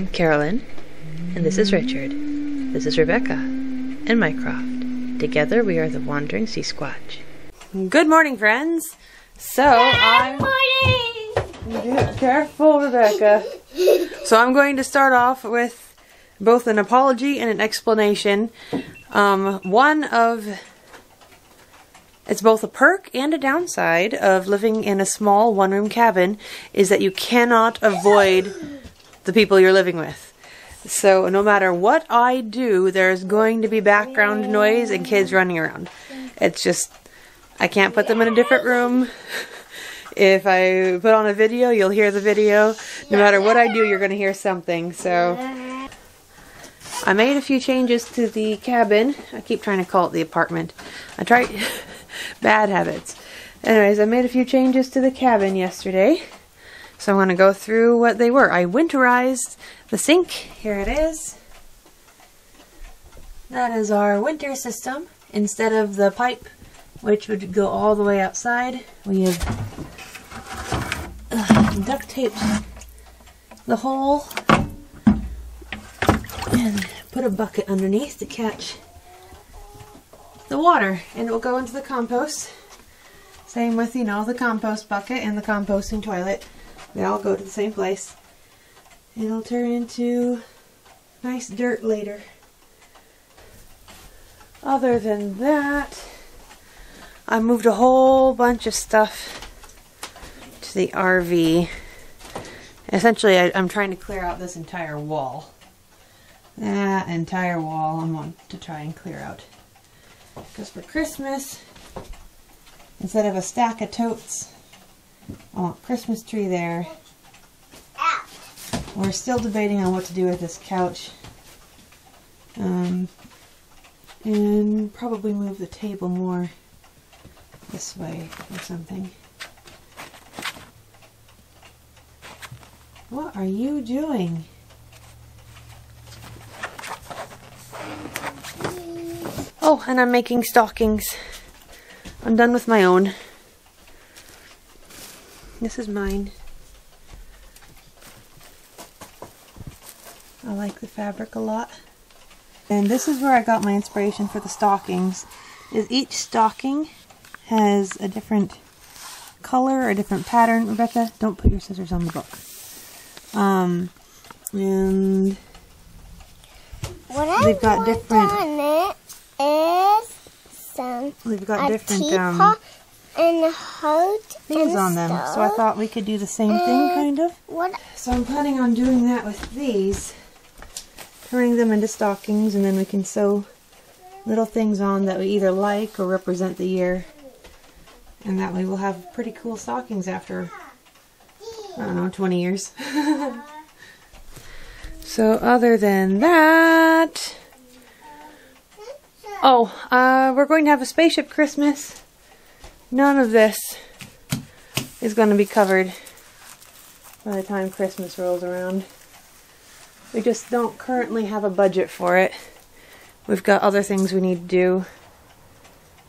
I'm Carolyn, and this is Richard. This is Rebecca, and Mycroft. Together we are the Wandering Seasquatch. Good morning, friends! Morning! Careful, Rebecca. So I'm going to start off with both an apology and an explanation. It's both a perk and a downside of living in a small one-room cabin is that you cannot avoid the people you're living with. So no matter what I do, there's going to be background noise and kids running around. It's just, I can't put them in a different room. If I put on a video, you'll hear the video. No matter what I do, you're going to hear something. So I made a few changes to the cabin. I keep trying to call it the apartment. I tried bad habits. Anyways, I made a few changes to the cabin yesterday. So I'm going to go through what they were. I winterized the sink. Here it is. That is our winter system. Instead of the pipe, which would go all the way outside, we have duct taped the hole and put a bucket underneath to catch the water, and it will go into the compost. Same with, the compost bucket and the composting toilet. They all go to the same place. It'll turn into nice dirt later. Other than that, I moved a whole bunch of stuff to the RV. Essentially, I'm trying to clear out this entire wall. That entire wall I want to try and clear out. Because for Christmas, instead of a stack of totes, I want a Christmas tree there. We're still debating on what to do with this couch. And probably move the table more this way or something. What are you doing? Oh, and I'm making stockings. I'm done with my own. This is mine. I like the fabric a lot. And this is where I got my inspiration for the stockings. Is each stocking has a different color or a different pattern. Rebecca, don't put your scissors on the book. And they've got different. We've got different and hot things on them, so I thought we could do the same thing, kind of. So I'm planning on doing that with these, turning them into stockings, and then we can sew little things on that we either like or represent the year, and that way we'll have pretty cool stockings after, I don't know, 20 years. So other than that, we're going to have a spaceship Christmas. None of this is going to be covered by the time Christmas rolls around. We just don't currently have a budget for it. We've got other things we need to do.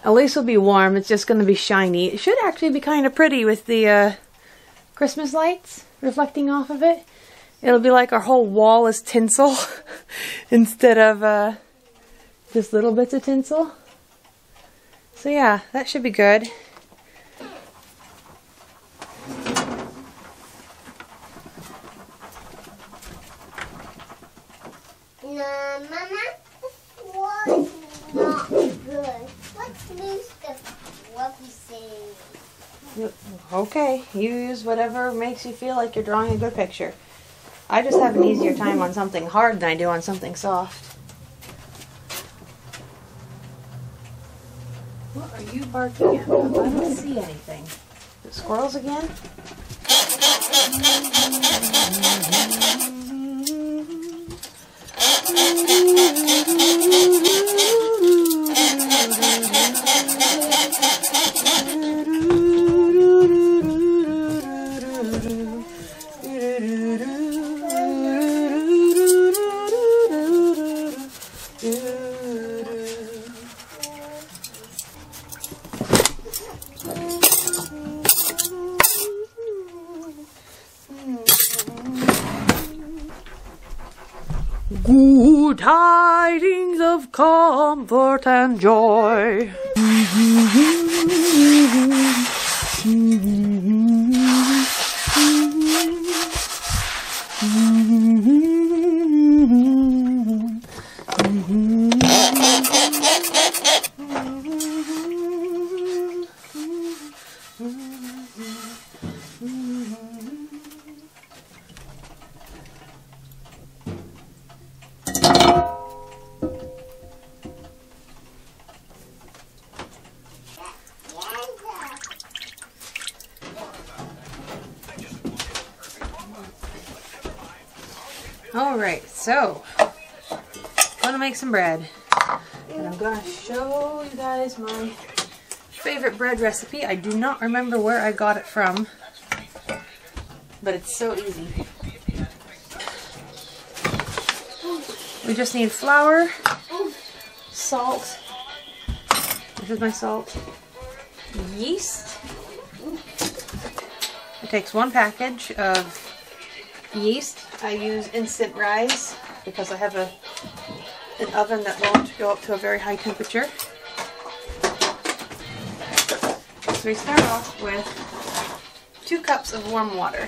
At least it'll be warm. It's just going to be shiny. It should actually be kind of pretty with the Christmas lights reflecting off of it. It'll be like our whole wall is tinsel instead of just little bits of tinsel. So yeah, that should be good. No, Mama, this was not good. Let's use the fluffy thing. Okay, you use whatever makes you feel like you're drawing a good picture. I just have an easier time on something hard than I do on something soft. What are you barking at? I don't see anything. The squirrels again? Good tidings of comfort and joy. Alright, so I'm gonna make some bread, and I'm gonna show you guys my favorite bread recipe. I do not remember where I got it from, but it's so easy. We just need flour, salt, this is my salt, yeast. It takes 1 package of yeast. I use instant rise because I have an oven that won't go up to a very high temperature. So we start off with 2 cups of warm water.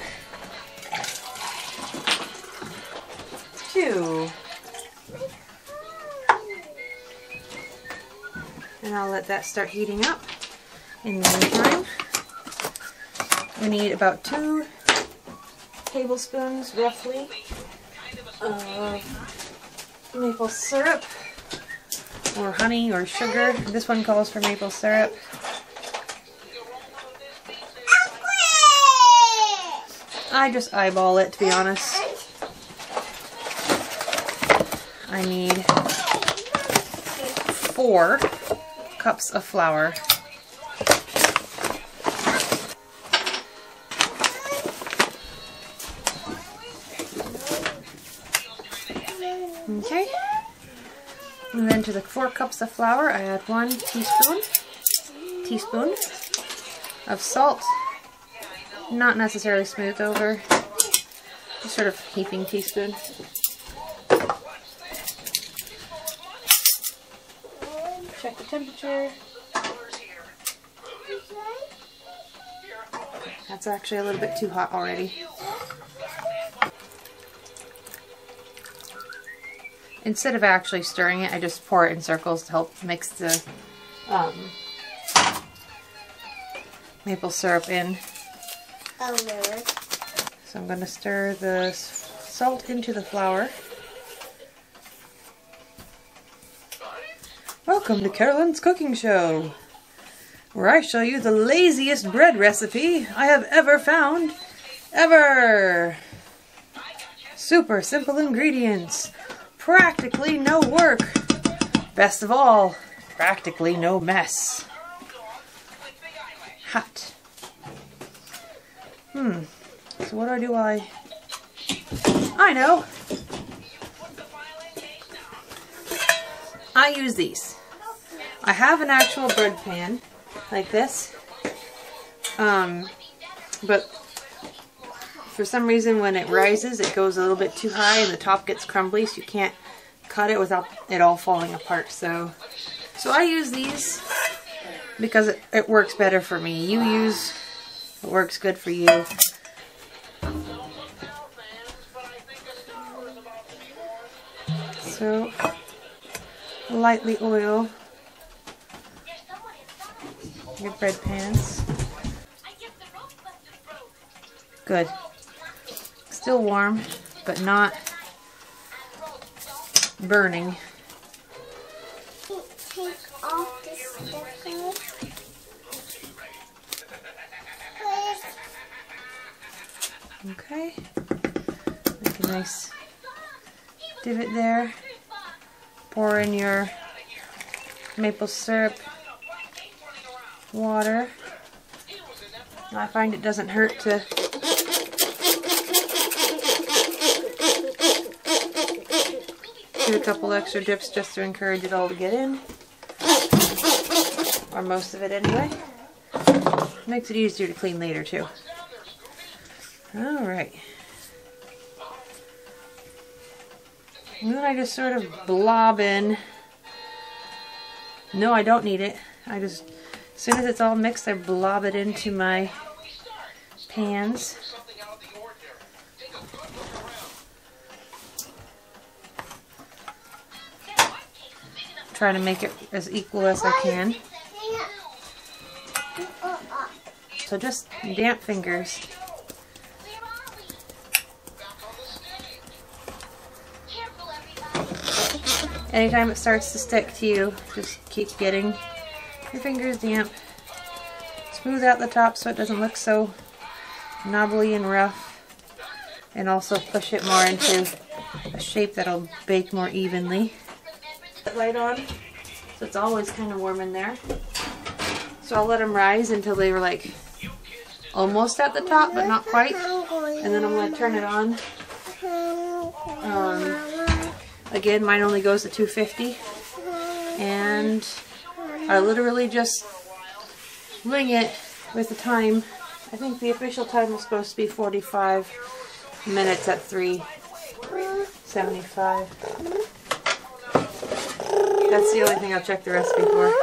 2. And I'll let that start heating up. In the meantime, we need about 2 tablespoons roughly of maple syrup or honey or sugar. This one calls for maple syrup. I just eyeball it, to be honest. I need 4 cups of flour. Okay, and then to the 4 cups of flour I add 1 teaspoon of salt, not necessarily smoothed over, just sort of heaping teaspoon. Check the temperature. That's actually a little bit too hot already. Instead of actually stirring it, I just pour it in circles to help mix the maple syrup in. Oh, really? So I'm going to stir the salt into the flour. Welcome to Carolyn's Cooking Show, where I show you the laziest bread recipe I have ever found, ever! Super simple ingredients. Practically no work. Best of all, practically no mess. Hot. So what do I know. I use these. I have an actual bread pan like this. But for some reason when it rises it goes a little bit too high and the top gets crumbly, so you can't cut it without it all falling apart. So I use these because it works better for me. You use what works good for you. So lightly oil your bread pans. Good. Still warm, but not burning. Take off the sticker. Okay. Make a nice divot there. Pour in your maple syrup water. I find it doesn't hurt to do a couple extra dips just to encourage it all to get in, or most of it anyway. Makes it easier to clean later too. Alright. And then I just sort of blob in. No, I don't need it. I just, as soon as it's all mixed, I blob it into my pans. Try to make it as equal as I can. So just damp fingers. Anytime it starts to stick to you, just keep getting your fingers damp. Smooth out the top so it doesn't look so knobbly and rough. And also push it more into a shape that'll bake more evenly. Light on, so it's always kind of warm in there. So I'll let them rise until they were like almost at the top, but not quite. And then I'm going to turn it on. Again, mine only goes to 250. And I literally just wing it with the time. I think the official time was supposed to be 45 minutes at 375. That's the only thing I'll check the recipe for.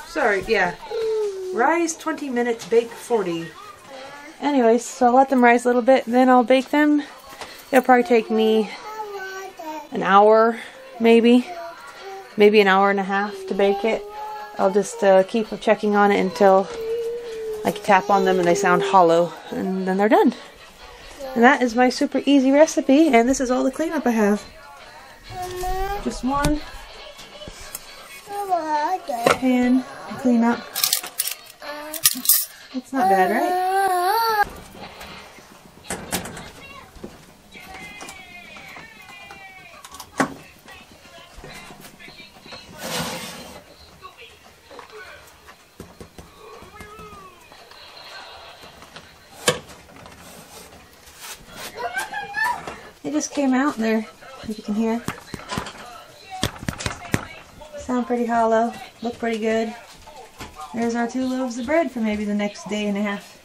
Sorry, yeah. Rise 20 minutes, bake 40. Anyways, so I'll let them rise a little bit, then I'll bake them. It'll probably take me an hour, maybe an hour and a half to bake it. I'll just keep checking on it until I can tap on them and they sound hollow, and then they're done. And that is my super easy recipe, and this is all the cleanup I have. Just one pan to clean up. It's not bad, right? It just came out there, as you can hear. Sound pretty hollow, look pretty good. There's our 2 loaves of bread for maybe the next day and a half.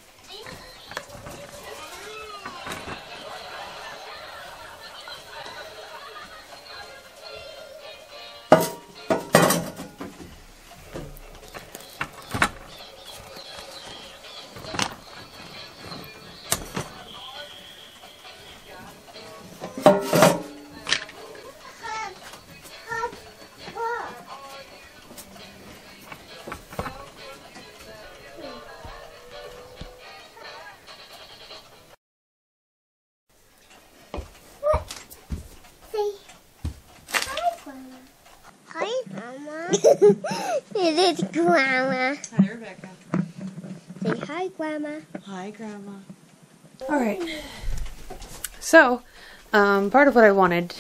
It is Grandma. Hi, Rebecca. Say hi, Grandma. Hi, Grandma. Alright. So, part of what I wanted.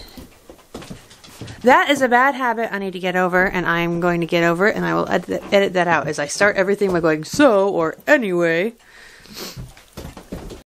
That is a bad habit I need to get over, and I'm going to get over it, and I will edit that out as I start everything by going, so, or anyway.